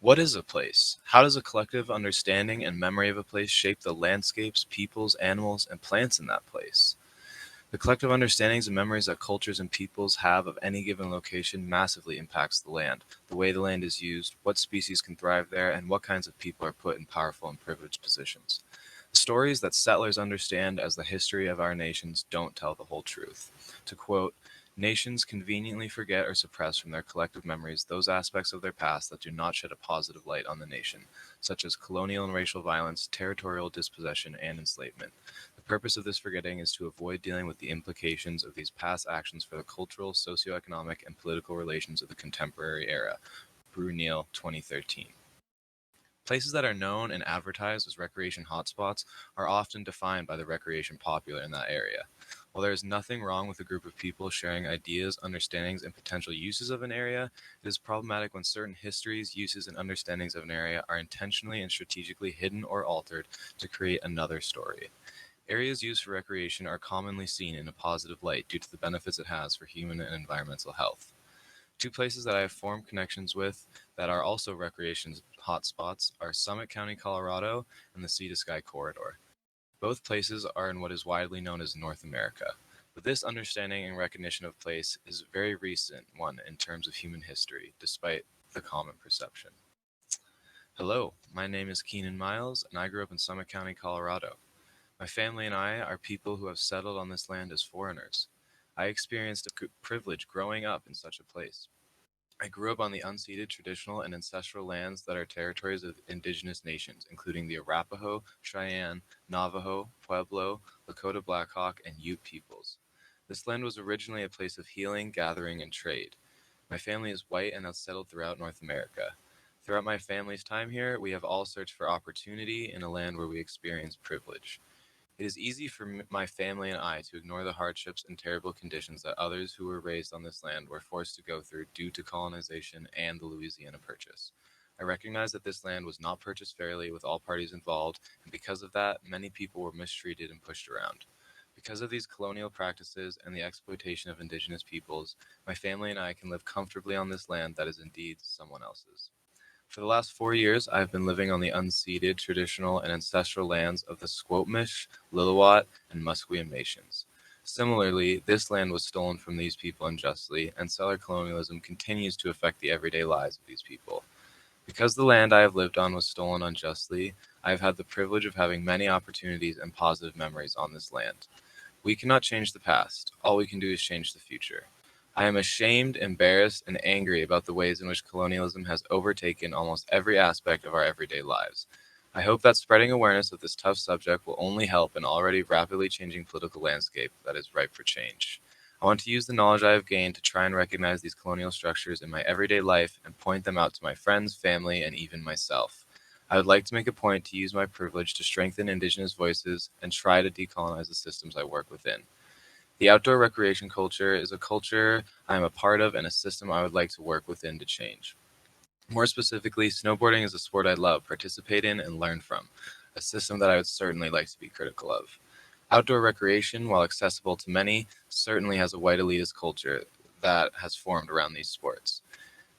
What is a place? How does a collective understanding and memory of a place shape the landscapes, peoples, animals, and plants in that place? The collective understandings and memories that cultures and peoples have of any given location massively impacts the land, the way the land is used, what species can thrive there, and what kinds of people are put in powerful and privileged positions. The stories that settlers understand as the history of our nations don't tell the whole truth. To quote, nations conveniently forget or suppress from their collective memories those aspects of their past that do not shed a positive light on the nation, such as colonial and racial violence, territorial dispossession, and enslavement. The purpose of this forgetting is to avoid dealing with the implications of these past actions for the cultural, socioeconomic, and political relations of the contemporary era. Brunel, 2013. Places that are known and advertised as recreation hotspots are often defined by the recreation popular in that area. While there is nothing wrong with a group of people sharing ideas, understandings, and potential uses of an area, it is problematic when certain histories, uses, and understandings of an area are intentionally and strategically hidden or altered to create another story. Areas used for recreation are commonly seen in a positive light due to the benefits it has for human and environmental health. Two places that I have formed connections with that are also recreation hotspots are Summit County, Colorado, and the Sea to Sky Corridor. Both places are in what is widely known as North America, but this understanding and recognition of place is a very recent one in terms of human history, despite the common perception. Hello, my name is Keenan Miles, and I grew up in Summit County, Colorado. My family and I are people who have settled on this land as foreigners. I experienced a privilege growing up in such a place. I grew up on the unceded traditional and ancestral lands that are territories of indigenous nations, including the Arapaho, Cheyenne, Navajo, Pueblo, Lakota Blackhawk, and Ute peoples. This land was originally a place of healing, gathering, and trade. My family is white and has settled throughout North America. Throughout my family's time here, we have all searched for opportunity in a land where we experience privilege. It is easy for my family and I to ignore the hardships and terrible conditions that others who were raised on this land were forced to go through due to colonization and the Louisiana Purchase. I recognize that this land was not purchased fairly with all parties involved, and because of that, many people were mistreated and pushed around. Because of these colonial practices and the exploitation of indigenous peoples, my family and I can live comfortably on this land that is indeed someone else's. For the last 4 years, I have been living on the unceded, traditional, and ancestral lands of the Squamish, Lillooet, and Musqueam nations. Similarly, this land was stolen from these people unjustly, and settler colonialism continues to affect the everyday lives of these people. Because the land I have lived on was stolen unjustly, I have had the privilege of having many opportunities and positive memories on this land. We cannot change the past. All we can do is change the future. I am ashamed, embarrassed, and angry about the ways in which colonialism has overtaken almost every aspect of our everyday lives. I hope that spreading awareness of this tough subject will only help an already rapidly changing political landscape that is ripe for change. I want to use the knowledge I have gained to try and recognize these colonial structures in my everyday life and point them out to my friends, family, and even myself. I would like to make a point to use my privilege to strengthen Indigenous voices and try to decolonize the systems I work within. The outdoor recreation culture is a culture I am a part of and a system I would like to work within to change. More specifically, snowboarding is a sport I love, participate in, and learn from, a system that I would certainly like to be critical of. Outdoor recreation, while accessible to many, certainly has a white elitist culture that has formed around these sports.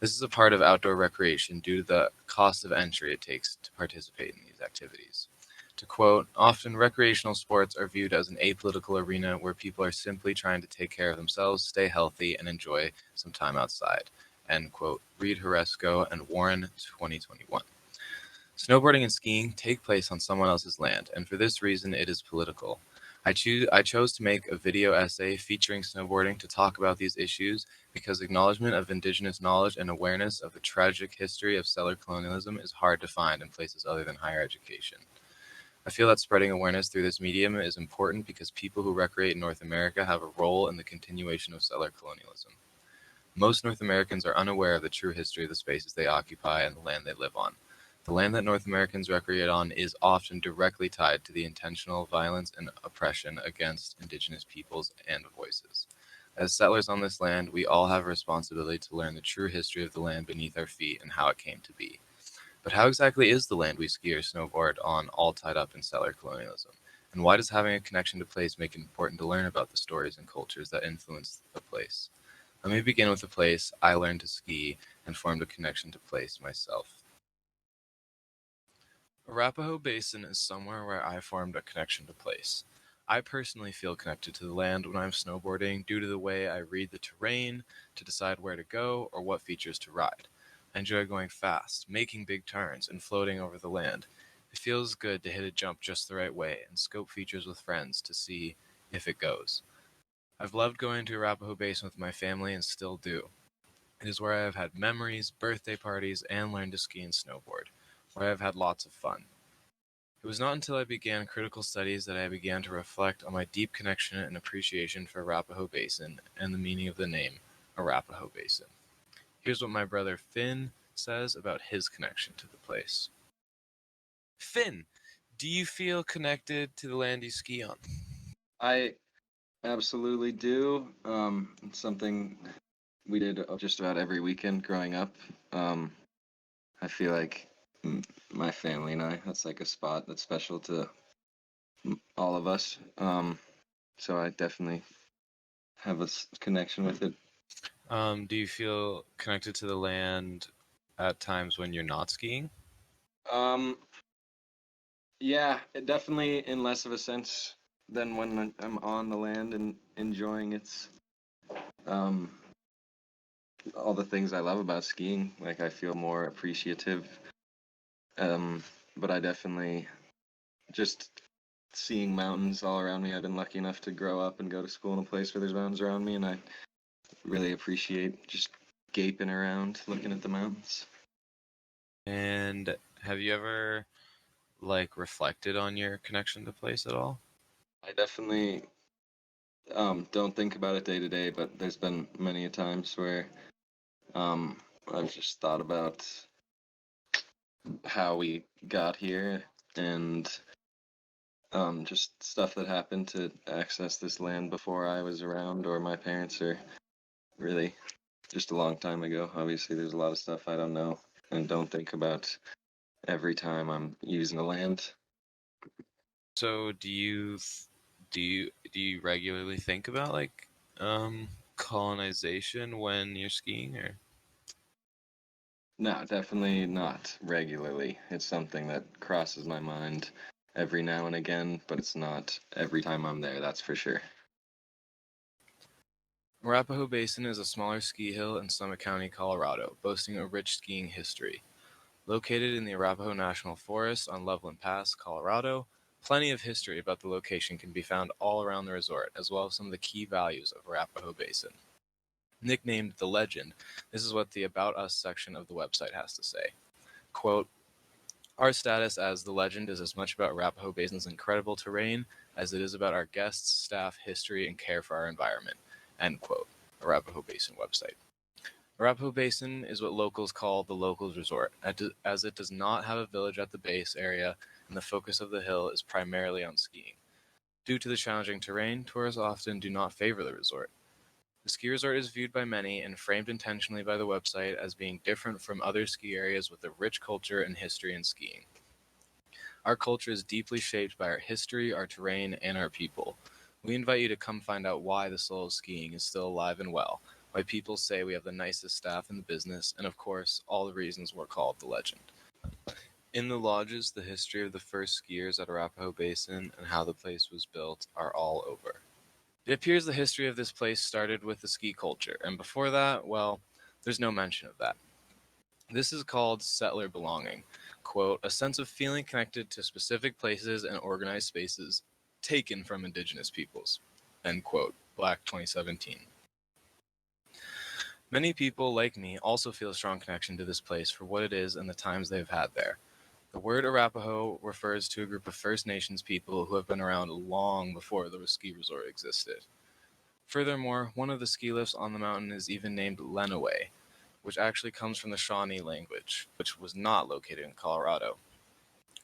This is a part of outdoor recreation due to the cost of entry it takes to participate in these activities. To quote, often recreational sports are viewed as an apolitical arena where people are simply trying to take care of themselves, stay healthy, and enjoy some time outside. End quote. Reed Horesco and Warren, 2021. Snowboarding and skiing take place on someone else's land, and for this reason it is political. I chose to make a video essay featuring snowboarding to talk about these issues because acknowledgement of Indigenous knowledge and awareness of the tragic history of settler colonialism is hard to find in places other than higher education. I feel that spreading awareness through this medium is important because people who recreate in North America have a role in the continuation of settler colonialism. Most North Americans are unaware of the true history of the spaces they occupy and the land they live on. The land that North Americans recreate on is often directly tied to the intentional violence and oppression against Indigenous peoples and voices. As settlers on this land, we all have a responsibility to learn the true history of the land beneath our feet and how it came to be. But how exactly is the land we ski or snowboard on all tied up in settler colonialism? And why does having a connection to place make it important to learn about the stories and cultures that influence the place? Let me begin with the place I learned to ski and formed a connection to place myself. Arapahoe Basin is somewhere where I formed a connection to place. I personally feel connected to the land when I'm snowboarding due to the way I read the terrain to decide where to go or what features to ride. I enjoy going fast, making big turns, and floating over the land. It feels good to hit a jump just the right way and scope features with friends to see if it goes. I've loved going to Arapahoe Basin with my family and still do. It is where I have had memories, birthday parties, and learned to ski and snowboard, where I have had lots of fun. It was not until I began critical studies that I began to reflect on my deep connection and appreciation for Arapahoe Basin and the meaning of the name Arapahoe Basin. Here's what my brother Finn says about his connection to the place. Finn, do you feel connected to the land you ski on? I absolutely do. It's something we did just about every weekend growing up. Um, I feel like my family and I, that's like a spot that's special to all of us. So I definitely have a connection with it. Do you feel connected to the land at times when you're not skiing? Um, yeah, it definitely in less of a sense than when I'm on the land and enjoying its um all the things I love about skiing. Like I feel more appreciative. Um, but I definitely just seeing mountains all around me. I've been lucky enough to grow up and go to school in a place where there's mountains around me, and I really appreciate just gaping around looking at the mountains. And have you ever reflected on your connection to place at all? I definitely don't think about it day to day, but there's been many a times where um, I've just thought about how we got here and just stuff that happened to access this land before I was around or my parents or really just a long time ago. Obviously, there's a lot of stuff I don't know and don't think about every time I'm using the land. So do you regularly think about colonization when you're skiing or No, definitely not regularly. It's something that crosses my mind every now and again, but it's not every time I'm there, that's for sure. Arapahoe Basin is a smaller ski hill in Summit County, Colorado, boasting a rich skiing history. Located in the Arapahoe National Forest on Loveland Pass, Colorado, plenty of history about the location can be found all around the resort, as well as some of the key values of Arapahoe Basin. Nicknamed the Legend, this is what the About Us section of the website has to say. Quote, our status as the Legend is as much about Arapahoe Basin's incredible terrain as it is about our guests, staff, history, and care for our environment. End quote. Arapahoe Basin website. Arapahoe Basin is what locals call the locals resort, as it does not have a village at the base area, and the focus of the hill is primarily on skiing. Due to the challenging terrain, tourists often do not favor the resort. The ski resort is viewed by many and framed intentionally by the website as being different from other ski areas with a rich culture and history in skiing. Our culture is deeply shaped by our history, our terrain, and our people. We invite you to come find out why the soul of skiing is still alive and well, why people say we have the nicest staff in the business, and of course, all the reasons we're called the Legend. In the lodges, the history of the first skiers at Arapahoe Basin and how the place was built are all over. It appears the history of this place started with the ski culture, and before that, well, there's no mention of that. This is called settler belonging. Quote, a sense of feeling connected to specific places and organized spaces taken from indigenous peoples. End quote. Black 2017. Many people, like me, also feel a strong connection to this place for what it is and the times they've had there. The word Arapaho refers to a group of First Nations people who have been around long before the ski resort existed. Furthermore, one of the ski lifts on the mountain is even named Lenawee, which actually comes from the Shawnee language, which was not located in Colorado.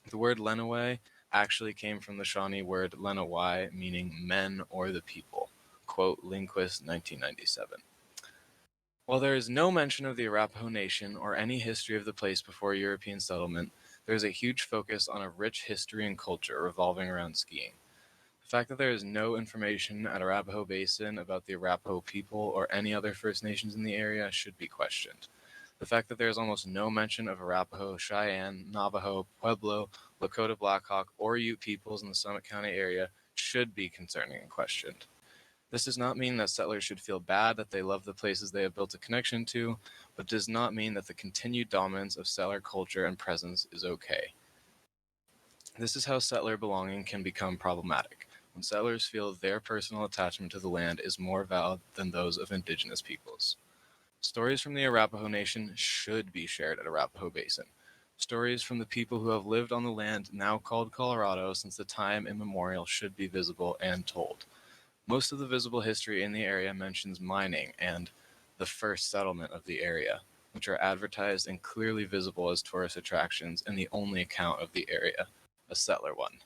The word Lenawee actually came from the Shawnee word Lenawai, meaning men or the people. Quote, Linquist 1997. While there is no mention of the Arapaho Nation or any history of the place before European settlement, there is a huge focus on a rich history and culture revolving around skiing. The fact that there is no information at Arapahoe Basin about the Arapaho people or any other First Nations in the area should be questioned. The fact that there is almost no mention of Arapaho, Cheyenne, Navajo, Pueblo, Lakota Blackhawk, or Ute peoples in the Summit County area should be concerning and questioned. This does not mean that settlers should feel bad that they love the places they have built a connection to, but does not mean that the continued dominance of settler culture and presence is okay. This is how settler belonging can become problematic, when settlers feel their personal attachment to the land is more valid than those of indigenous peoples. Stories from the Arapaho Nation should be shared at Arapaho Basin. Stories from the people who have lived on the land now called Colorado since the time immemorial should be visible and told. Most of the visible history in the area mentions mining and the first settlement of the area, which are advertised and clearly visible as tourist attractions in the only account of the area, a settler one.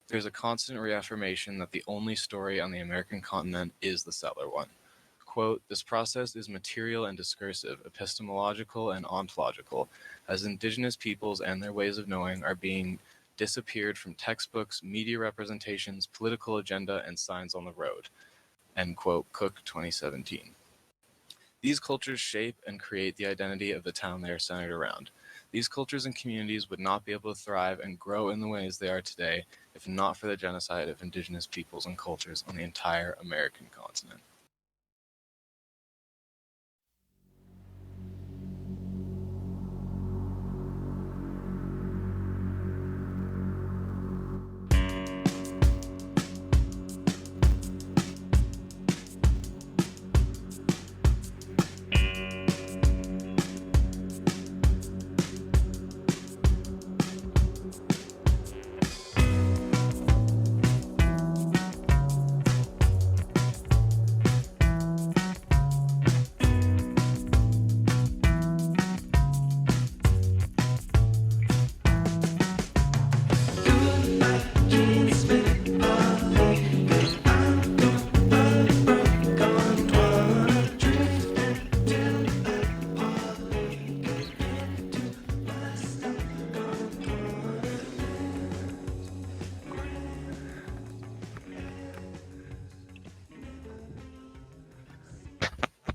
There's a constant reaffirmation that the only story on the American continent is the settler one. Quote, this process is material and discursive, epistemological and ontological, as indigenous peoples and their ways of knowing are being disappeared from textbooks, media representations, political agenda, and signs on the road. End quote, Cook 2017. These cultures shape and create the identity of the town they are centered around. These cultures and communities would not be able to thrive and grow in the ways they are today if not for the genocide of indigenous peoples and cultures on the entire American continent.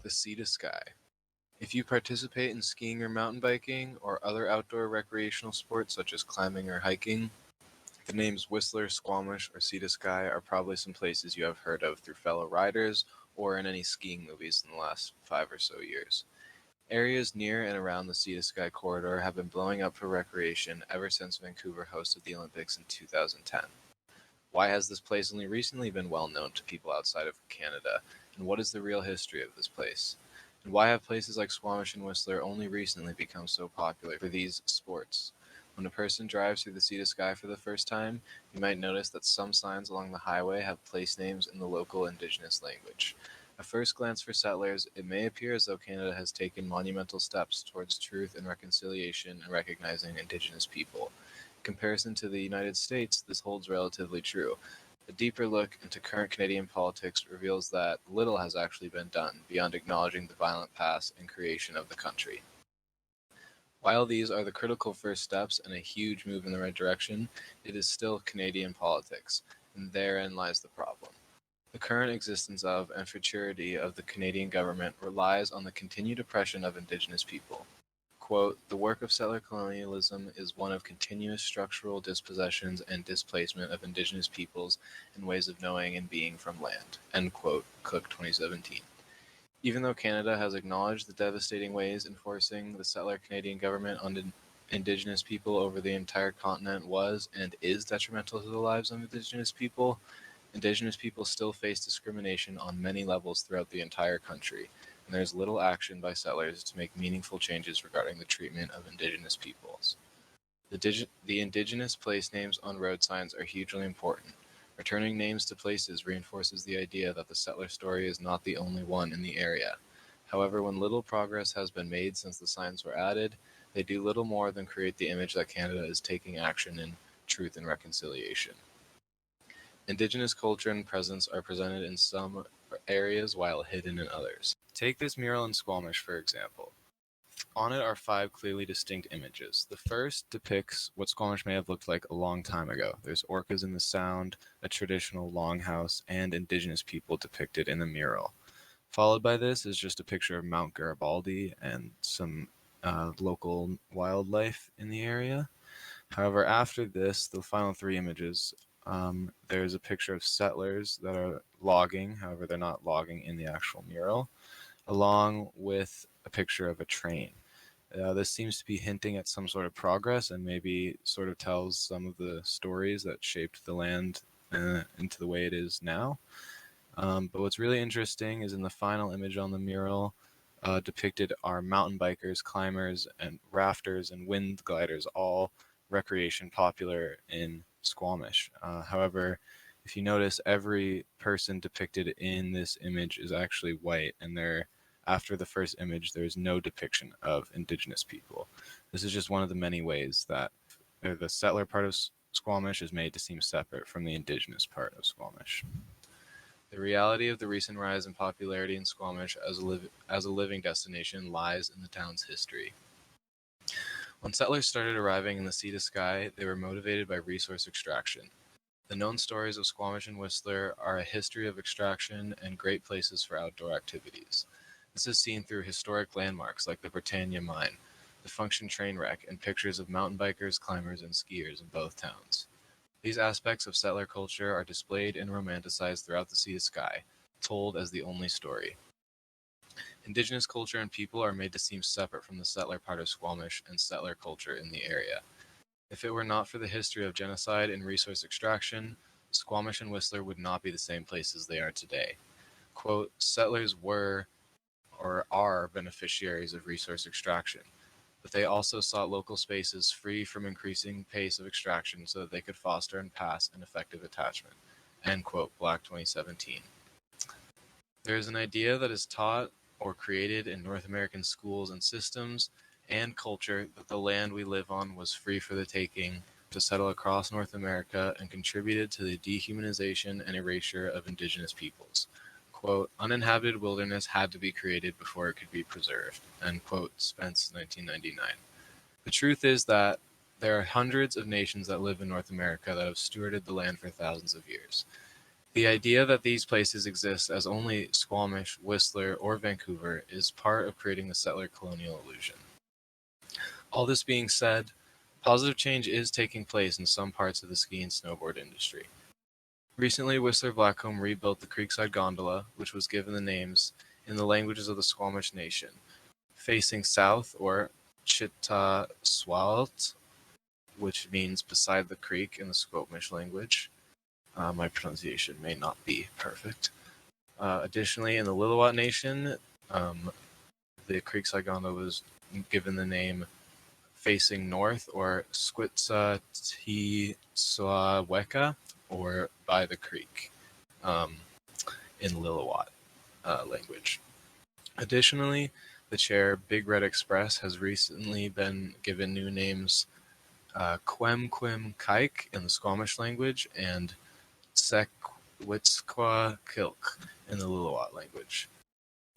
The sea to sky. If you participate in skiing or mountain biking or other outdoor recreational sports such as climbing or hiking, the names Whistler, Squamish, or Sea to Sky are probably some places you have heard of through fellow riders or in any skiing movies in the last 5 or so years. Areas near and around the Sea to Sky corridor have been blowing up for recreation ever since Vancouver hosted the Olympics in 2010. Why has this place only recently been well known to people outside of Canada, and what is the real history of this place? And why have places like Squamish and Whistler only recently become so popular for these sports? When a person drives through the Sea to Sky for the first time, you might notice that some signs along the highway have place names in the local Indigenous language. At first glance for settlers, it may appear as though Canada has taken monumental steps towards truth and reconciliation and recognizing Indigenous people. In comparison to the United States, this holds relatively true. A deeper look into current Canadian politics reveals that little has actually been done beyond acknowledging the violent past and creation of the country. While these are the critical first steps and a huge move in the right direction, it is still Canadian politics, and therein lies the problem. The current existence of and futurity of the Canadian government relies on the continued oppression of Indigenous people. Quote, the work of settler colonialism is one of continuous structural dispossessions and displacement of Indigenous peoples and ways of knowing and being from land. End quote, Cook 2017. Even though Canada has acknowledged the devastating ways enforcing the settler Canadian government on Indigenous people over the entire continent was and is detrimental to the lives of Indigenous people still face discrimination on many levels throughout the entire country, and there is little action by settlers to make meaningful changes regarding the treatment of Indigenous peoples. The Indigenous place names on road signs are hugely important. Returning names to places reinforces the idea that the settler story is not the only one in the area. However, when little progress has been made since the signs were added, they do little more than create the image that Canada is taking action in truth and reconciliation. Indigenous culture and presence are presented in some areas while hidden in others. Take this mural in Squamish, for example. On it are five clearly distinct images. The first depicts what Squamish may have looked like a long time ago. There's orcas in the sound, a traditional longhouse, and indigenous people depicted in the mural. Followed by this is just a picture of Mount Garibaldi and some local wildlife in the area. However, after this, the final three images, there's a picture of settlers that are logging. However, they're not logging in the actual mural, along with a picture of a train. This seems to be hinting at some sort of progress and maybe sort of tells some of the stories that shaped the land into the way it is now. But what's really interesting is in the final image on the mural, depicted are mountain bikers, climbers, and rafters and wind gliders, all recreation popular in Squamish. However, if you notice, every person depicted in this image is actually white, and after the first image, there is no depiction of indigenous people. This is just one of the many ways that the settler part of Squamish is made to seem separate from the indigenous part of Squamish. The reality of the recent rise in popularity in Squamish as a living destination lies in the town's history. When settlers started arriving in the sea to sky, they were motivated by resource extraction. The known stories of Squamish and Whistler are a history of extraction and great places for outdoor activities. This is seen through historic landmarks like the Britannia Mine, the Function train wreck, and pictures of mountain bikers, climbers, and skiers in both towns. These aspects of settler culture are displayed and romanticized throughout the sea to sky, told as the only story. Indigenous culture and people are made to seem separate from the settler part of Squamish and settler culture in the area. If it were not for the history of genocide and resource extraction, Squamish and Whistler would not be the same places they are today. Quote, settlers were or are beneficiaries of resource extraction, but they also sought local spaces free from increasing pace of extraction so that they could foster and pass an effective attachment. End quote, Black 2017. There is an idea that is taught or created in North American schools and systems and culture that the land we live on was free for the taking to settle across North America and contributed to the dehumanization and erasure of indigenous peoples. Quote, uninhabited wilderness had to be created before it could be preserved. End quote, Spence, 1999. The truth is that there are hundreds of nations that live in North America that have stewarded the land for thousands of years. The idea that these places exist as only Squamish, Whistler, or Vancouver is part of creating the settler colonial illusion. All this being said, positive change is taking place in some parts of the ski and snowboard industry. Recently, Whistler Blackcomb rebuilt the Creekside Gondola, which was given the names in the languages of the Squamish Nation, facing south, or Chittaswalt, which means beside the creek in the Squamish language. My pronunciation may not be perfect. Additionally, in the Lillooet Nation, the Creekside Gondola was given the name facing north, or Squitsatiswaweka, or by the creek, in Lillooet language. Additionally, the chair Big Red Express has recently been given new names Quem Kaik in the Squamish language and Sequitsquakilk in the Lillooet language.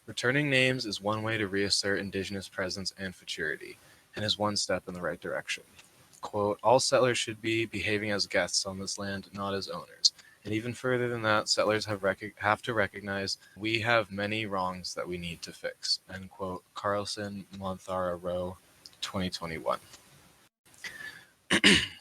Returning names is one way to reassert Indigenous presence and futurity, and is one step in the right direction. Quote, all settlers should be behaving as guests on this land, not as owners. And even further than that, settlers have to recognize we have many wrongs that we need to fix. End quote. Carlson, Monthara Rowe, 2021.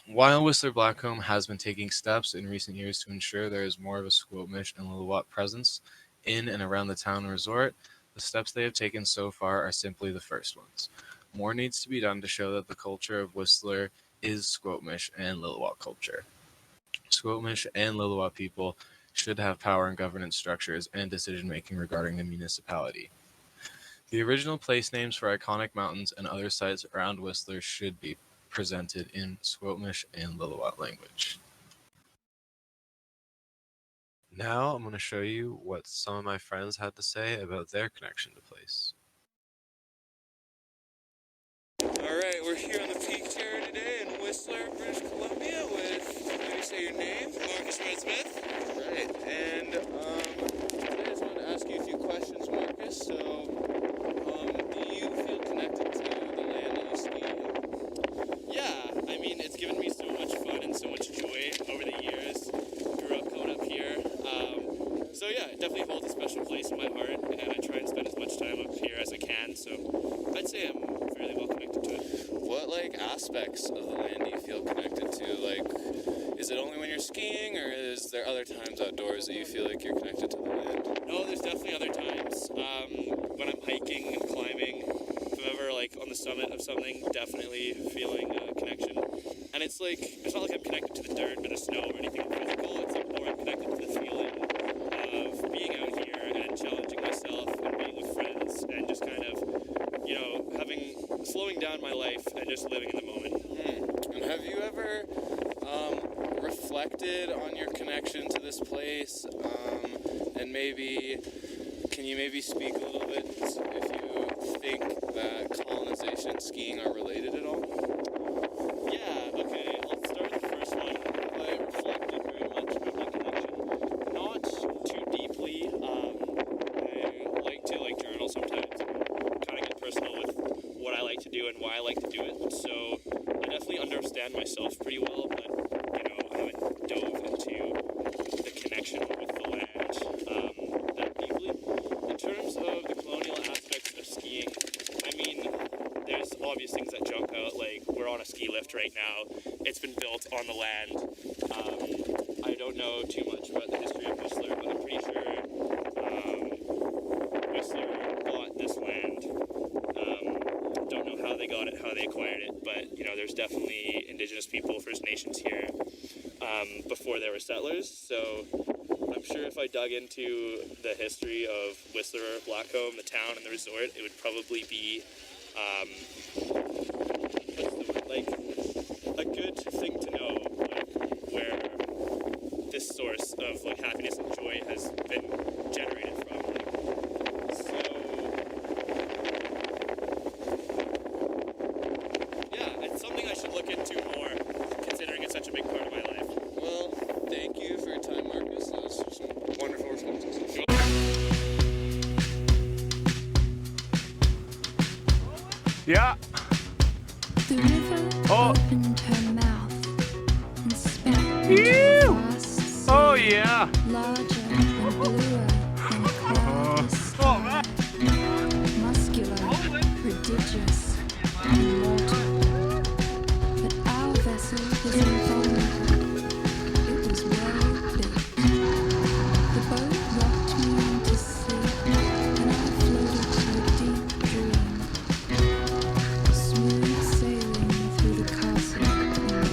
While Whistler Blackcomb has been taking steps in recent years to ensure there is more of a Squamish and Lillooet presence in and around the town and resort, the steps they have taken so far are simply the first ones. More needs to be done to show that the culture of Whistler is Squamish and Lillooet culture. Squamish and Lillooet people should have power in governance structures and decision-making regarding the municipality. The original place names for iconic mountains and other sites around Whistler should be presented in Squamish and Lillooet language. Now I'm going to show you what some of my friends had to say about their connection to place. Alright, we're here on the peak chair today in Whistler, British Columbia with, how do you say your name? Marcus Red-Smith. Right, and today I just wanted to ask you a few questions, Marcus. So, do you feel connected to the land that you ski on? Yeah, I mean, it's given me so much fun and so much joy over the years. Grew up going up here. So yeah, it definitely holds a special place in my heart, and I try and spend as much time up here as I can. So I'd say I'm fairly well connected. connected to it. What like aspects of the land do you feel connected to? Like, is it only when you're skiing, or is there other times outdoors that you feel like you're connected to the land? No, there's definitely other times. When I'm hiking and climbing, if I'm ever like on the summit of something, definitely feeling a connection. And it's like, it's not like I'm connected to the dirt or the snow or anything physical. It's like more I'm connected to the feeling of being out here and challenging myself and being with friends and just kind of, you know, slowing down my life and just living in the moment. And have you ever reflected on your connection to this place? And maybe, can you maybe speak a little bit if you think that colonization and skiing are related at all? Yeah, okay, I'll start with the first one. I reflected very much about my connection. Not too deeply. I like to journal sometimes, kind of get personal with what I like to do and why I like to do it. So I definitely understand myself pretty well, but I haven't dove into the connection with the land that deeply. In terms of the colonial aspects of skiing, I mean, there's obvious things that jump out, like we're on a ski lift right now. It's been built on the land. I don't know too much about the history of Whistler, but I'm pretty sure Whistler bought this land. Don't know how they got it, how they acquired it, but there's definitely indigenous people, First Nations here before there were settlers. So I'm sure if I dug into the history of Whistler, Blackcomb, the town, and the resort, it would probably be like a good thing to know, where this source of happiness and joy has been generated from. So yeah, it's something I should look into more, considering it's such a big part of my life. Well, thank you for your time, Marcus. Those are some wonderful responses. Yeah. The river opened her mouth and spat into a vast Oh sea, yeah. larger and bluer than a cloudless sky, muscular, prodigious, and mortal. But our vessel was invulnerable. It was well built. The boat rocked me into sleep, and I floated to a deep dream. Smooth sailing through the castle in the air.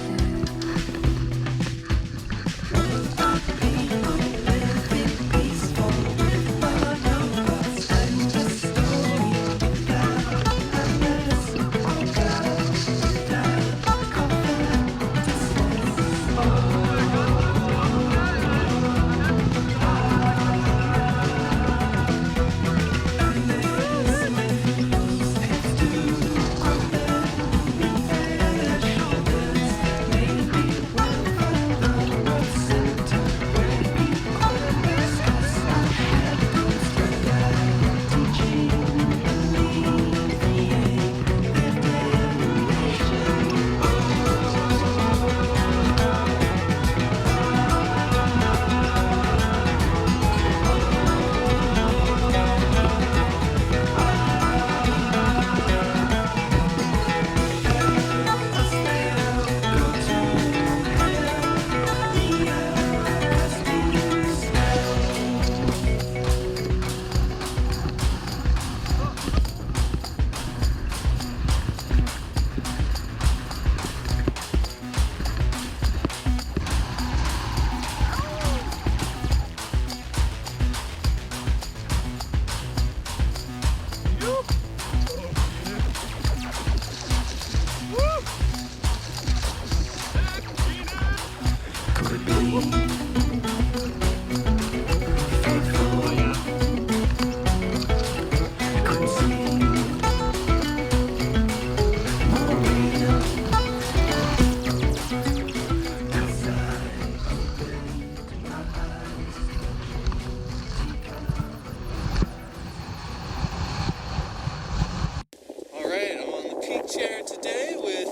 Alright, I'm on the peak chair today with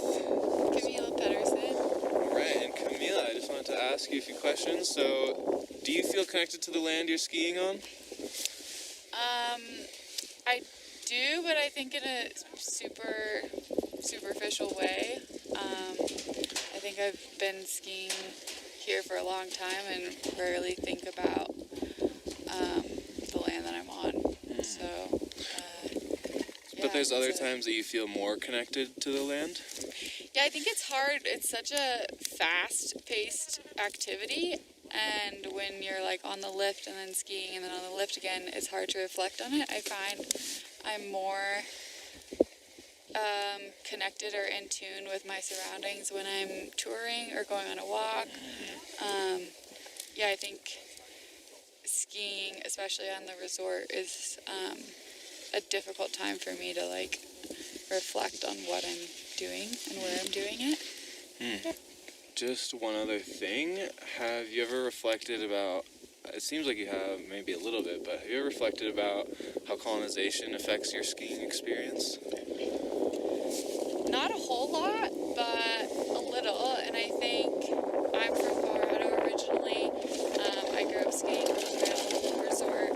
Camila Pedersen. Alright, and Camila, I just wanted to ask you a few questions. So, do you feel connected to the land you're skiing on? I do, but I think in a super superficial way. I think I've been skiing here for a long time and rarely think about the land that I'm on. So, But there's other it's a- times that you feel more connected to the land? Yeah, I think it's hard. It's such a fast-paced activity, and when you're like on the lift and then skiing and then on the lift again, it's hard to reflect on it. I find I'm more connected or in tune with my surroundings when I'm touring or going on a walk. Yeah, I think skiing, especially on the resort, is a difficult time for me to like reflect on what I'm doing and where I'm doing it. Just one other thing. Have you ever reflected about, it seems like you have maybe a little bit, but have you ever reflected about how colonization affects your skiing experience? Not a whole lot, but a little. And I think I'm from Colorado originally. I grew up skiing on the resort,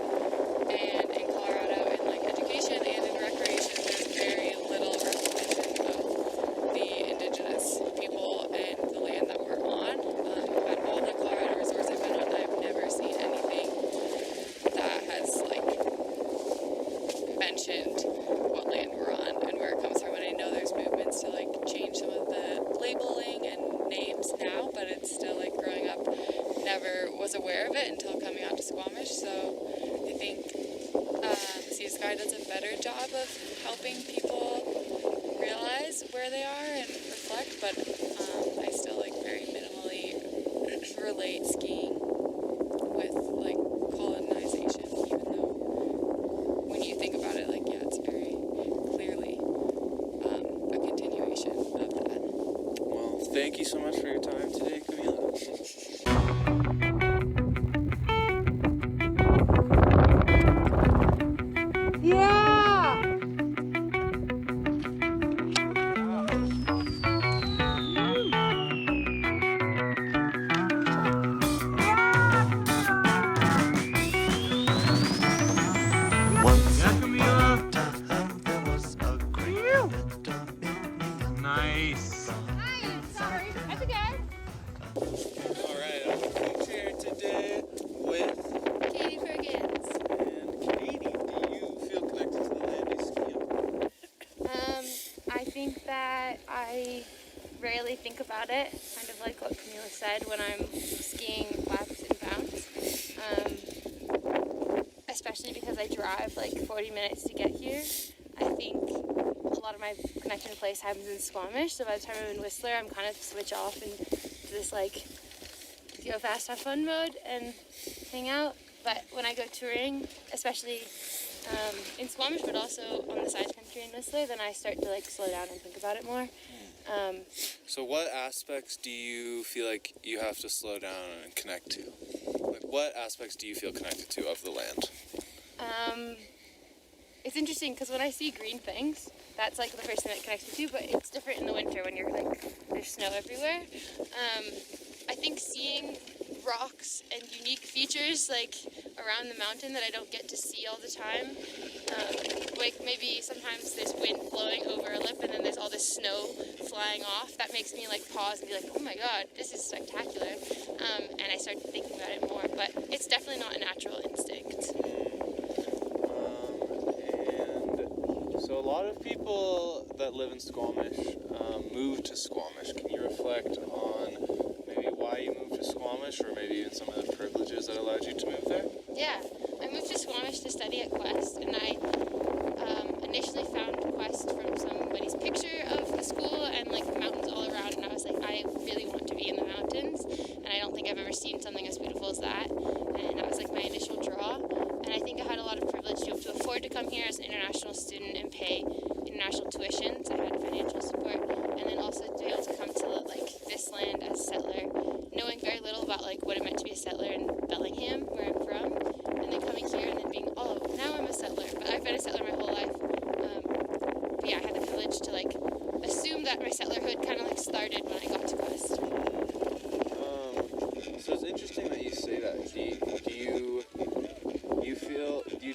and in Colorado, in like education and in recreation, there's very little recognition of the indigenous people and the land that we're on. At all the Colorado resorts I've been on, I've never seen anything that has like mentioned what land we're on and where it comes from. And I know there's movements to like change some of the labeling and names now, but it's still like growing up, never was aware of it until coming out to Squamish. So I think Sea Sky does a better job of helping people realize where they are and reflect, but I still like very minimally relate skiing with like colonization, even though when you think about it, like, yeah, it's very clearly a continuation of that. Well, thank you so much for your time today, Camila. Nice. Sorry, that's okay. Alright, I'm here today with Katie Perkins. and Katie. Do you feel connected to the land you ski on? I think that I rarely think about it, kind of like what Camila said when I'm skiing flats and bounce. Especially because I drive like 40 minutes to get here. I think a lot of my connection to place happens in Squamish, so by the time I'm in Whistler, I'm kind of switch off into this like go fast, have fun mode and hang out. But when I go touring, especially in Squamish, but also on the side country in Whistler, then I start to like slow down and think about it more. So what aspects do you feel like you have to slow down and connect to? Like what aspects do you feel connected to of the land? It's interesting because when I see green things, that's like the first thing that connects me to, but it's different in the winter when you're like, there's snow everywhere. I think seeing rocks and unique features like around the mountain that I don't get to see all the time. Like maybe sometimes there's wind blowing over a lip and then there's all this snow flying off. That makes me like pause and be like, oh my god, this is spectacular. And I start thinking about it more, but it's definitely not a natural instinct. And so a lot of people that live in Squamish move to Squamish. Can you reflect on maybe why you moved to Squamish or maybe even some of the privileges that allowed you to move there? Yeah, I moved to Squamish to study at Quest, and I initially found Quest from somebody's picture of the school and like mountains all around, and I was like, I really want to be in the mountains, and I don't think I've ever seen something as beautiful as that, and that was like my initial draw. And I think I had a lot of privilege to be able to afford to come here as an international student and pay international tuition, so I had financial support, and then also to be able to come to like this land as a settler, knowing very little about like what it meant to be a settler and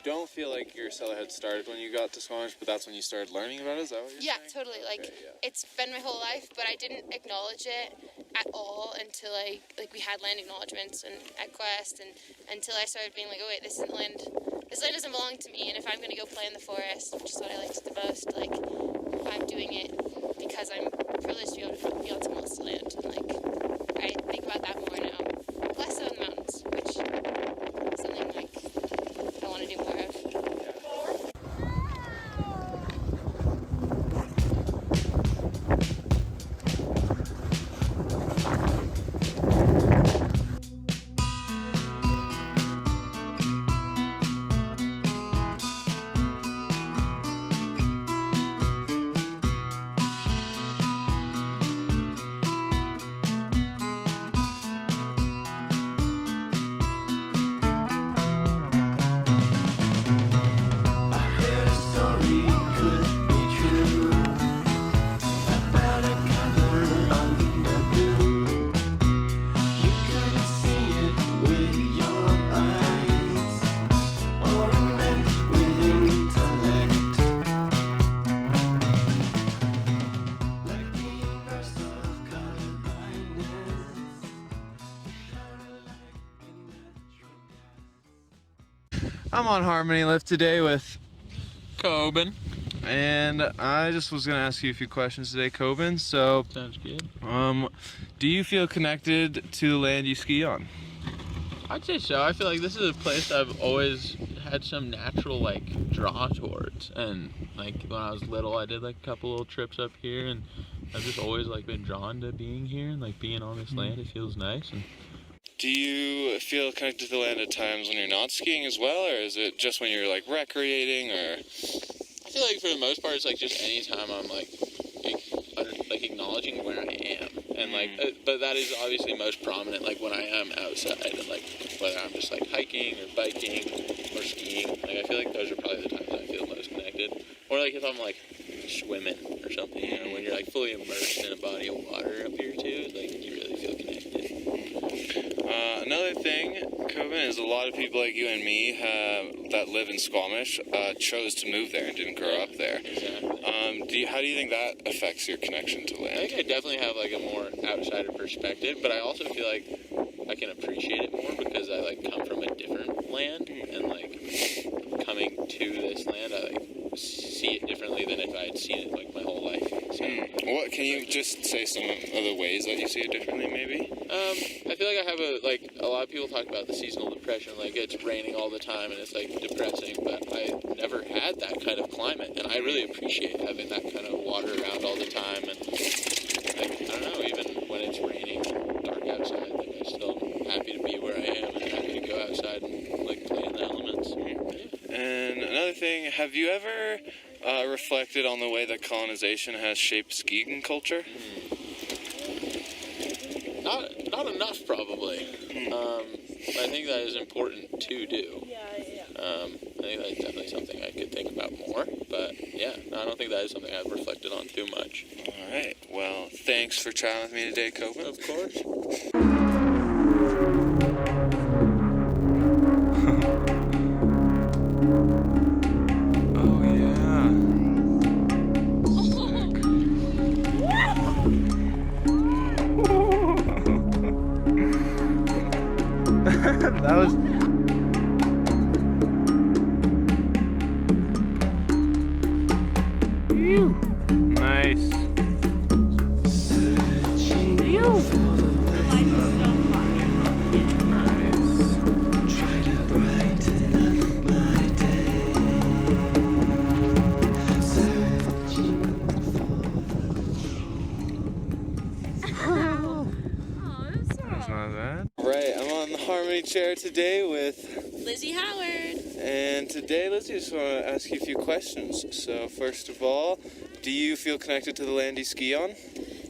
don't feel like your Sellerhead started when you got to Squamish, but that's when you started learning about it. Is that what you're Yeah, saying? totally. Like, Okay, yeah. it's been my whole life, but I didn't acknowledge it at all until we had land acknowledgements and at Quest, and until I started being like, oh wait, this land doesn't belong to me, and if I'm gonna go play in the forest, which is what I liked the most, like, I'm doing it because I'm privileged to be able to mulch the land, and like, I think about that more now. Less so in the mountains, which is something like I want to do more of. I'm on Harmony Lift today with Coben. and I just was gonna ask you a few questions today, Coben. So, Sounds good. do you feel connected to the land you ski on? I'd say so. I feel like this is a place I've always had some natural like draw towards, and like when I was little, I did like a couple little trips up here, and I've just always like been drawn to being here and like being on this land. It feels nice. And Do you feel connected to the land at times when you're not skiing as well, or is it just when you're like recreating, or? I feel like for the most part, it's like just anytime I'm like acknowledging where I am, and like, but that is obviously most prominent like when I am outside, and like whether I'm just like hiking or biking or skiing. Like I feel like those are probably the times I feel most connected. Or like if I'm like swimming or something, you know, when you're like fully immersed in a body of water up here too, like you really feel connected. Another thing, Coben, is a lot of people like you and me that live in Squamish chose to move there and didn't grow up there. Exactly. How do you think that affects your connection to I land? think I definitely have like a more outsider perspective, but I also feel like I can appreciate it more because I like come from a different land, and like coming to this land, I like see it differently than if I had seen it like my whole life. So, What can you just say some of the ways that you see it differently, maybe? I feel like I have a lot of people talk about the seasonal depression, like it's raining all the time and it's like depressing, but I never had that kind of climate, and I really appreciate having that kind of water around all the time, and like, I don't know, even when it's raining and dark outside, like I still am happy to be where I am and happy to go outside and like play in the elements. And another thing, have you ever reflected on the way that colonization has shaped skiing culture? Not enough, probably. But I think that is important to do. I think that's definitely something I could think about more. But yeah, no, I don't think that is something I've reflected on too much. All right. Well, thanks for chatting with me today, Coben. Of course. Oh yeah. That was. Nice. That's not bad. Right, I'm on the Harmony chair today with Lizzie Howard. And today, Lizzie, I just want to ask you a few questions. So, first of all, do you feel connected to the land you ski on?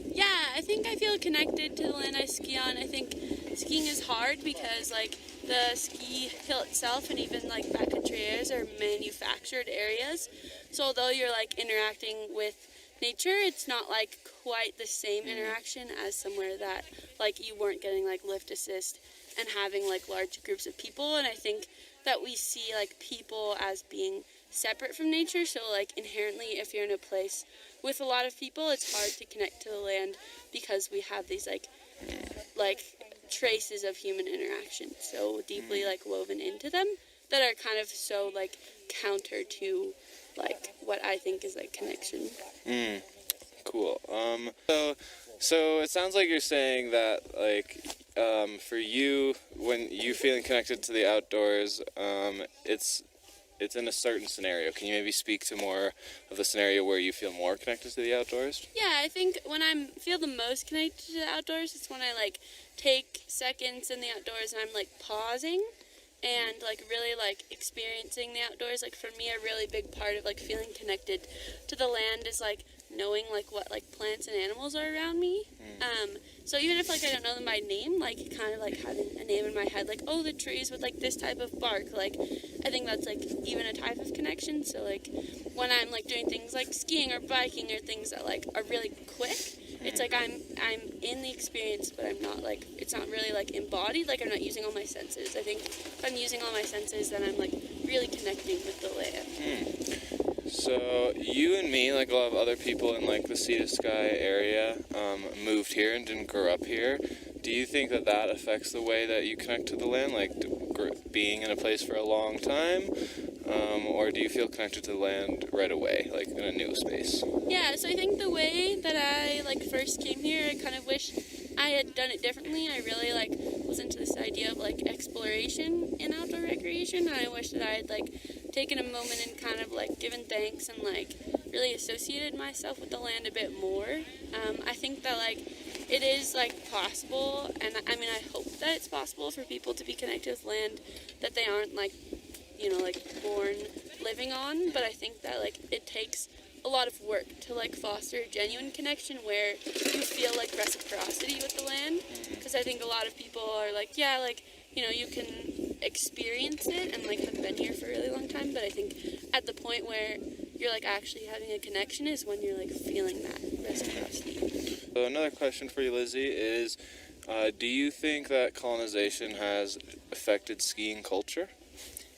Yeah, I think I feel connected to the land I ski on. I think skiing is hard because like the ski hill itself and even like backcountry areas are manufactured areas. So although you're like interacting with nature, it's not like quite the same interaction as somewhere that like you weren't getting like lift assist and having like large groups of people. And I think that we see like people as being separate from nature. So like inherently, if you're in a place with a lot of people, it's hard to connect to the land because we have these like traces of human interaction so deeply like woven into them that are kind of so like counter to like what I think is like connection. Cool. So it sounds like you're saying that like for you, when you feeling connected to the outdoors, it's in a certain scenario. Can you maybe speak to more of the scenario where you feel more connected to the outdoors? Yeah, I think when I feel the most connected to the outdoors, it's when I like take seconds in the outdoors and I'm like pausing and like really like experiencing the outdoors. Like for me, a really big part of like feeling connected to the land is like knowing like what like plants and animals are around me. So even if like I don't know them by name, like kind of like having a name in my head, like oh the trees with like this type of bark, like I think that's like even a type of connection. So like when I'm like doing things like skiing or biking or things that like are really quick, it's like I'm in the experience, but I'm not like, it's not really like embodied, like I'm not using all my senses. I think if I'm using all my senses, then I'm like really connecting with the land. So you and me, like a lot of other people in like the Sea to Sky area, moved here and didn't grow up here. Do you think that that affects the way that you connect to the land, like being in a place for a long time? Or do you feel connected to the land right away, like in a new space? Yeah, so I think the way that I like first came here, I kind of wish I had done it differently. I really like was into this idea of like exploration in outdoor recreation, and I wish that I had like taken a moment and kind of like given thanks and like really associated myself with the land a bit more. I think that like it is like possible, and I mean I hope that it's possible for people to be connected with land that they aren't like, you know, like born living on, but I think that like it takes a lot of work to like foster a genuine connection where you feel like reciprocity with the land, because I think a lot of people are like, yeah, like, you know, you can experience it and like have been here for a really long time, but I think at the point where you're like actually having a connection is when you're like feeling that reciprocity. So another question for you, Lizzie, is do you think that colonization has affected skiing culture?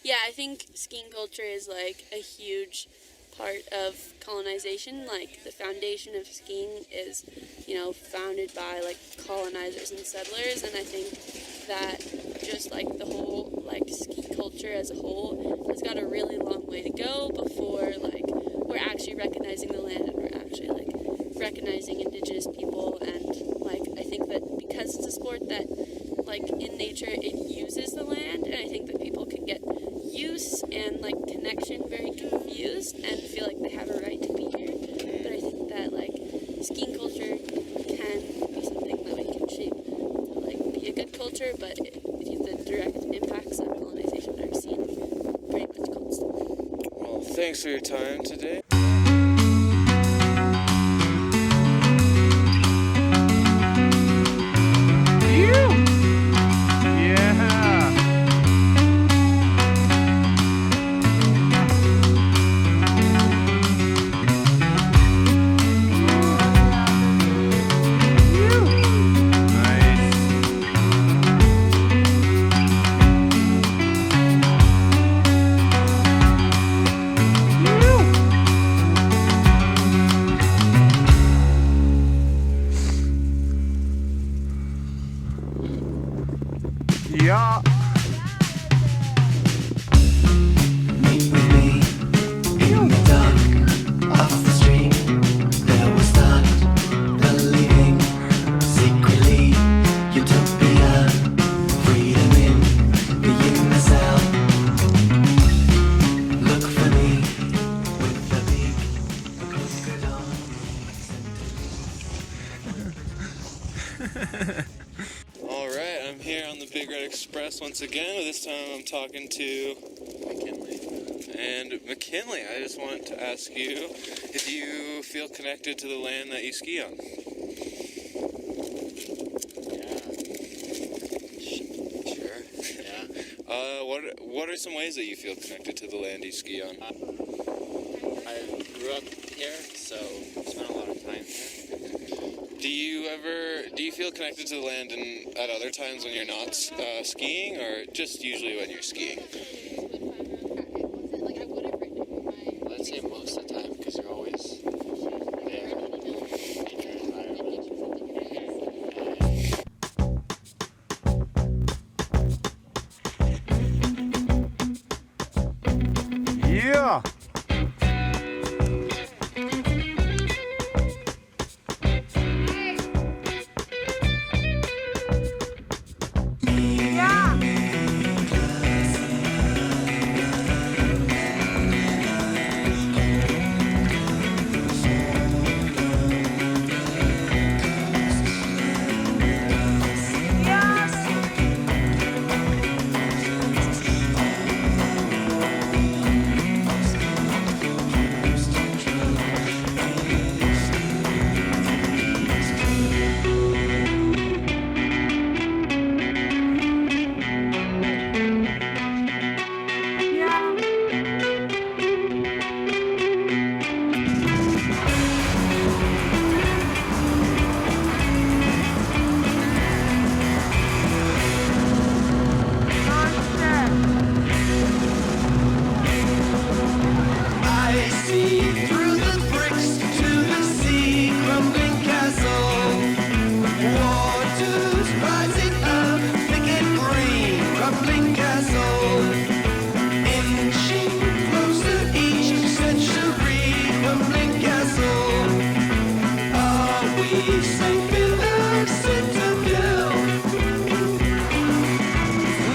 Yeah, I think skiing culture is like a huge part of colonization. Like the foundation of skiing is, you know, founded by like colonizers and settlers, and I think that just like the whole like ski culture as a whole has got a really long way to go before like we're actually recognizing the land and we're actually like recognizing indigenous people. And like I think that because it's a sport that like in nature it uses the land, and I think that people can get use and like connection very confused and feel like they have a right to be here. But I think that like skiing culture can be something that we can shape to like be a good culture, but the direct impacts of colonization are seen pretty much constantly. Well, thanks for your time today. Yeah. Meet with me in the dark off the street. There was that believing secretly utopia, freedom in the inner cell. Look for me with the big polka dot. All right, I'm here on the Big Red Express once again. This time I'm talking to McKinley. And McKinley, I just want to ask you if you feel connected to the land that you ski on. Sure. Yeah. What are some ways that you feel connected to the land you ski on? I grew up here, so spent a lot of time here. Do you feel connected to the land at other times when you're not skiing, or just usually when you're skiing? Let's say most of the time, because you're always there in your environment. Yeah! I see through the bricks to the sea, crumbling castle. Waters rising up, thick and green, crumbling castle. Inching closer each century, crumbling castle. Are we safe in our citadel?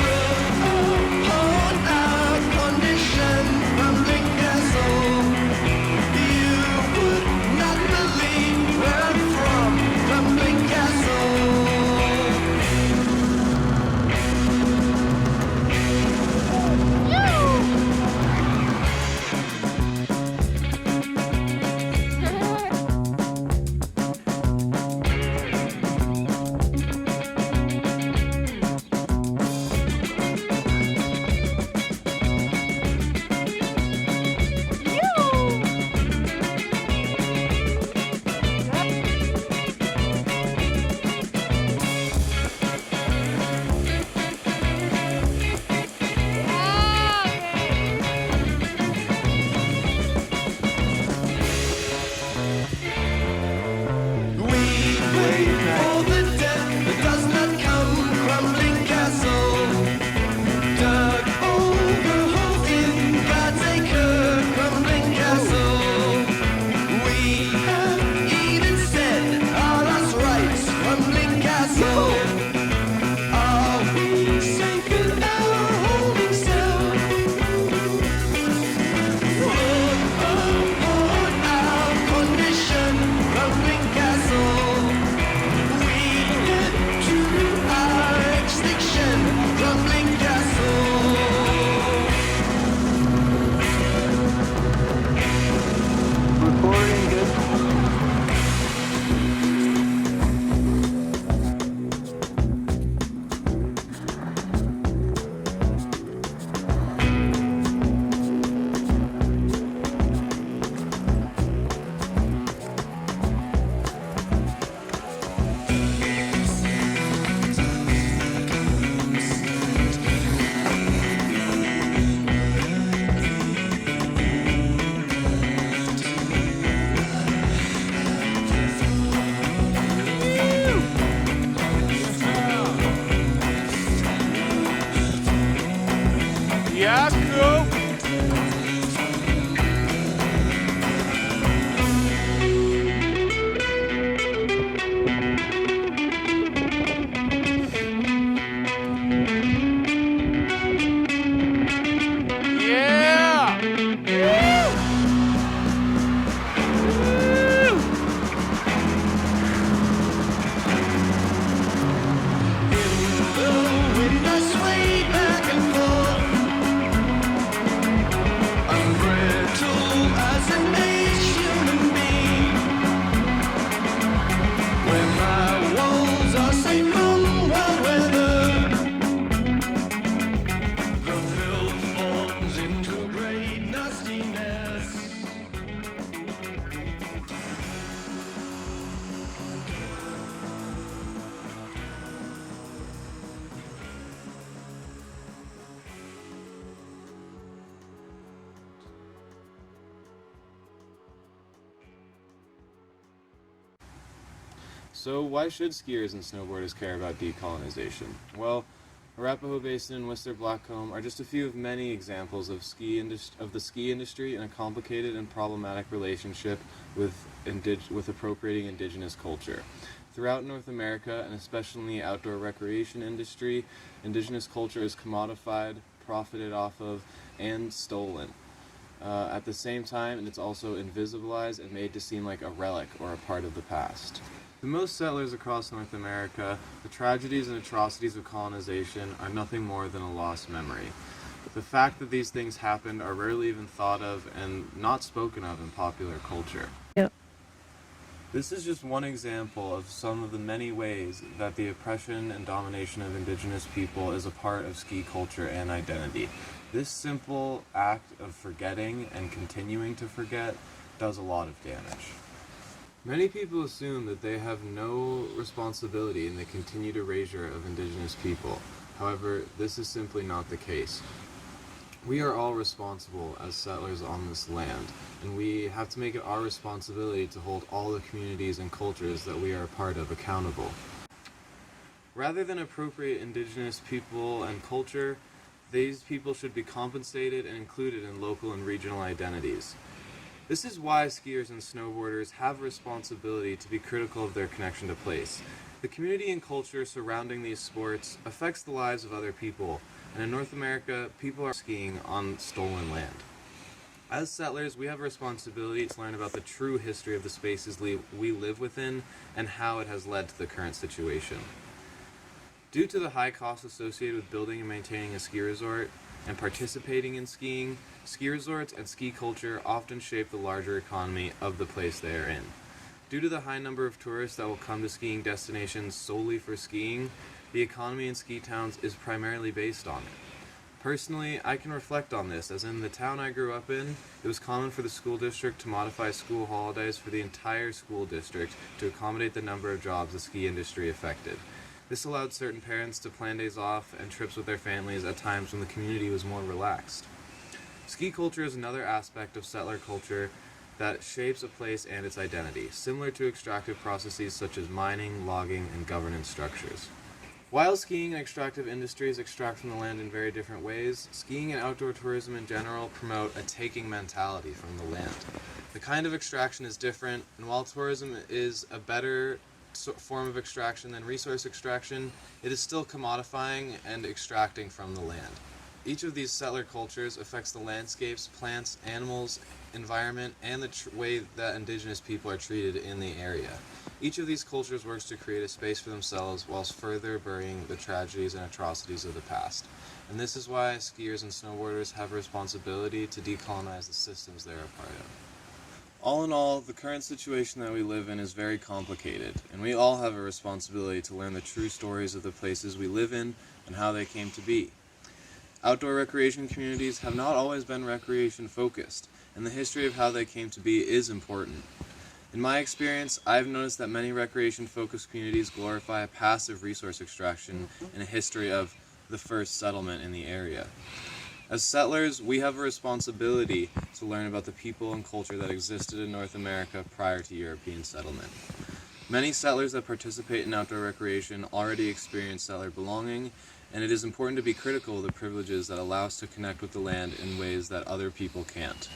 Look upon our condition, crumbling castle. You would not believe where I'm from, crumbling castle. We wait for the death that does not come, crumbling castle. Dug over hole in God's acre, crumbling castle. We have even said our last rites, crumbling castle. Are we safe in our holding cell? Look upon our condition, crumbling castle. We head to our extinction, crumbling castle. Recording good. Yeah, cool. Yeah! The wind I sway back and forth. So why should skiers and snowboarders care about decolonization? Well, Arapahoe Basin and Whistler Blackcomb are just a few of many examples of the ski industry and a complicated and problematic relationship with appropriating indigenous culture. Throughout North America, and especially in the outdoor recreation industry, indigenous culture is commodified, profited off of, and stolen. At the same time, and it's also invisibilized and made to seem like a relic or a part of the past. To most settlers across North America, the tragedies and atrocities of colonization are nothing more than a lost memory. The fact that these things happened are rarely even thought of and not spoken of in popular culture. Yep. This is just one example of some of the many ways that the oppression and domination of indigenous people is a part of ski culture and identity. This simple act of forgetting and continuing to forget does a lot of damage. Many people assume that they have no responsibility in the continued erasure of indigenous people. However, this is simply not the case. We are all responsible as settlers on this land, and we have to make it our responsibility to hold all the communities and cultures that we are a part of accountable. Rather than appropriate indigenous people and culture, these people should be compensated and included in local and regional identities. This is why skiers and snowboarders have a responsibility to be critical of their connection to place. The community and culture surrounding these sports affects the lives of other people, and in North America, people are skiing on stolen land. As settlers, we have a responsibility to learn about the true history of the spaces we live within and how it has led to the current situation. Due to the high costs associated with building and maintaining a ski resort and participating in skiing, ski resorts and ski culture often shape the larger economy of the place they are in. Due to the high number of tourists that will come to skiing destinations solely for skiing, the economy in ski towns is primarily based on it. Personally, I can reflect on this, as in the town I grew up in, it was common for the school district to modify school holidays for the entire school district to accommodate the number of jobs the ski industry affected. This allowed certain parents to plan days off and trips with their families at times when the community was more relaxed. Ski culture is another aspect of settler culture that shapes a place and its identity, similar to extractive processes such as mining, logging, and governance structures. While skiing and extractive industries extract from the land in very different ways, skiing and outdoor tourism in general promote a taking mentality from the land. The kind of extraction is different, and while tourism is a better form of extraction than resource extraction, it is still commodifying and extracting from the land. Each of these settler cultures affects the landscapes, plants, animals, environment, and the way that indigenous people are treated in the area. Each of these cultures works to create a space for themselves whilst further burying the tragedies and atrocities of the past. And this is why skiers and snowboarders have a responsibility to decolonize the systems they are a part of. All in all, the current situation that we live in is very complicated, and we all have a responsibility to learn the true stories of the places we live in and how they came to be. Outdoor recreation communities have not always been recreation focused, and the history of how they came to be is important. In my experience, I've noticed that many recreation-focused communities glorify a passive resource extraction and a history of the first settlement in the area. As settlers, we have a responsibility to learn about the people and culture that existed in North America prior to European settlement. Many settlers that participate in outdoor recreation already experience settler belonging, and it is important to be critical of the privileges that allow us to connect with the land in ways that other people can't.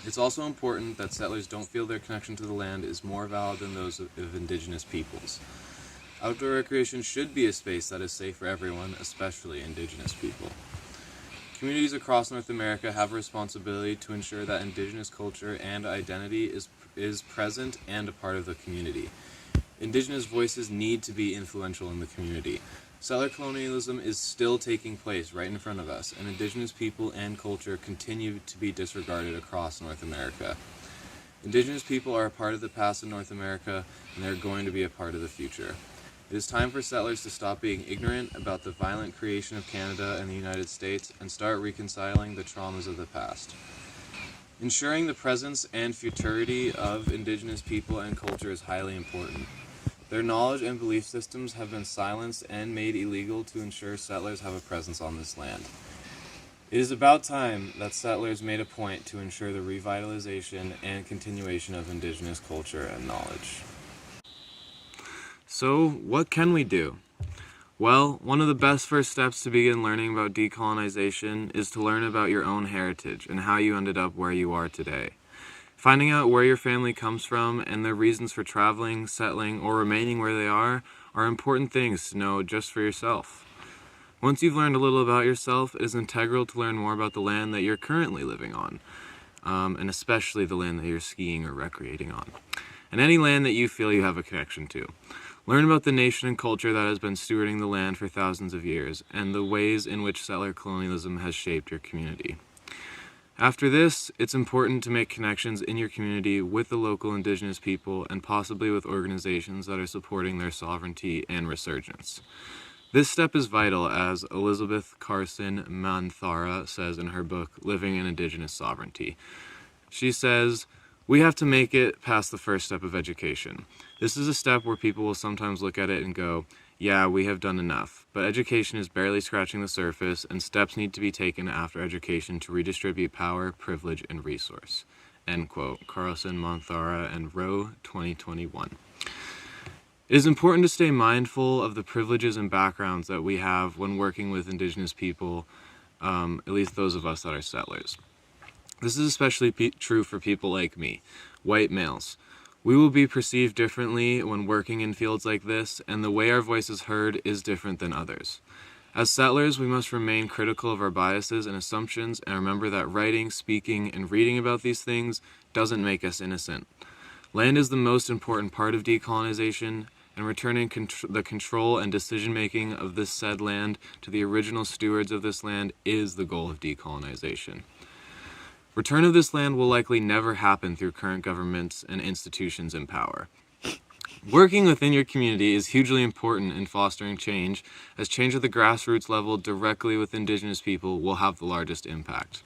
It's also important that settlers don't feel their connection to the land is more valid than those of indigenous peoples. Outdoor recreation should be a space that is safe for everyone, especially indigenous people. Communities across North America have a responsibility to ensure that indigenous culture and identity is present and a part of the community. Indigenous voices need to be influential in the community. Settler colonialism is still taking place right in front of us, and indigenous people and culture continue to be disregarded across North America. Indigenous people are a part of the past in North America, and they're going to be a part of the future. It is time for settlers to stop being ignorant about the violent creation of Canada and the United States and start reconciling the traumas of the past. Ensuring the presence and futurity of Indigenous people and culture is highly important. Their knowledge and belief systems have been silenced and made illegal to ensure settlers have a presence on this land. It is about time that settlers made a point to ensure the revitalization and continuation of Indigenous culture and knowledge. So, what can we do? Well, one of the best first steps to begin learning about decolonization is to learn about your own heritage and how you ended up where you are today. Finding out where your family comes from and their reasons for traveling, settling, or remaining where they are important things to know just for yourself. Once you've learned a little about yourself, it is integral to learn more about the land that you're currently living on, and especially the land that you're skiing or recreating on, and any land that you feel you have a connection to. Learn about the nation and culture that has been stewarding the land for thousands of years, and the ways in which settler colonialism has shaped your community. After this, it's important to make connections in your community with the local indigenous people and possibly with organizations that are supporting their sovereignty and resurgence. This step is vital, as Elizabeth Carson Manthara says in her book, Living in Indigenous Sovereignty. She says, "We have to make it past the first step of education. This is a step where people will sometimes look at it and go, yeah, we have done enough. But education is barely scratching the surface, and steps need to be taken after education to redistribute power, privilege, and resource." End quote. Carlson, Manthara, and Rowe, 2021. It is important to stay mindful of the privileges and backgrounds that we have when working with indigenous people, at least those of us that are settlers. This is especially true for people like me, white males. We will be perceived differently when working in fields like this, and the way our voice is heard is different than others. As settlers, we must remain critical of our biases and assumptions and remember that writing, speaking, and reading about these things doesn't make us innocent. Land is the most important part of decolonization, and returning the control and decision-making of this said land to the original stewards of this land is the goal of decolonization. Return of this land will likely never happen through current governments and institutions in power. Working within your community is hugely important in fostering change, as change at the grassroots level directly with indigenous people will have the largest impact.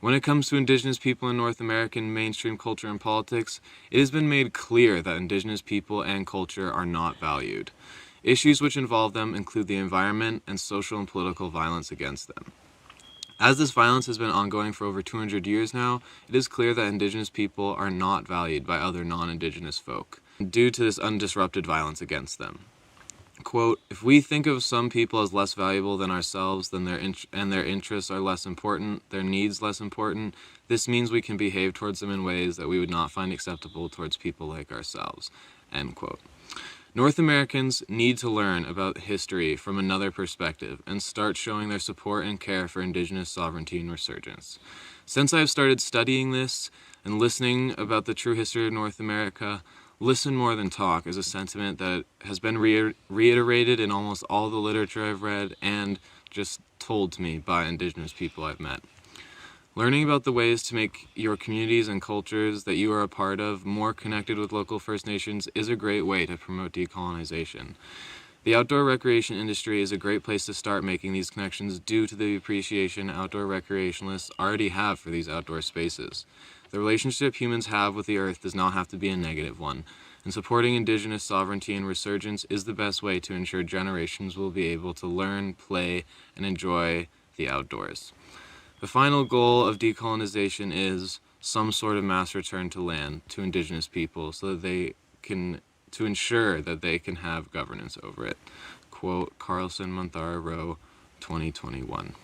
When it comes to indigenous people in North American mainstream culture and politics, it has been made clear that indigenous people and culture are not valued. Issues which involve them include the environment and social and political violence against them. As this violence has been ongoing for over 200 years now, it is clear that indigenous people are not valued by other non-indigenous folk, due to this undisrupted violence against them. Quote, "If we think of some people as less valuable than ourselves, then their interests are less important, their needs less important, this means we can behave towards them in ways that we would not find acceptable towards people like ourselves." End quote. North Americans need to learn about history from another perspective and start showing their support and care for indigenous sovereignty and resurgence. Since I've started studying this and listening about the true history of North America, listen more than talk is a sentiment that has been reiterated in almost all the literature I've read and just told to me by indigenous people I've met. Learning about the ways to make your communities and cultures that you are a part of more connected with local First Nations is a great way to promote decolonization. The outdoor recreation industry is a great place to start making these connections due to the appreciation outdoor recreationalists already have for these outdoor spaces. The relationship humans have with the earth does not have to be a negative one, and supporting indigenous sovereignty and resurgence is the best way to ensure generations will be able to learn, play, and enjoy the outdoors. The final goal of decolonization is some sort of mass return to land to indigenous people so that to ensure that they can have governance over it. Quote, Carlson, Manthara, Rowe, 2021.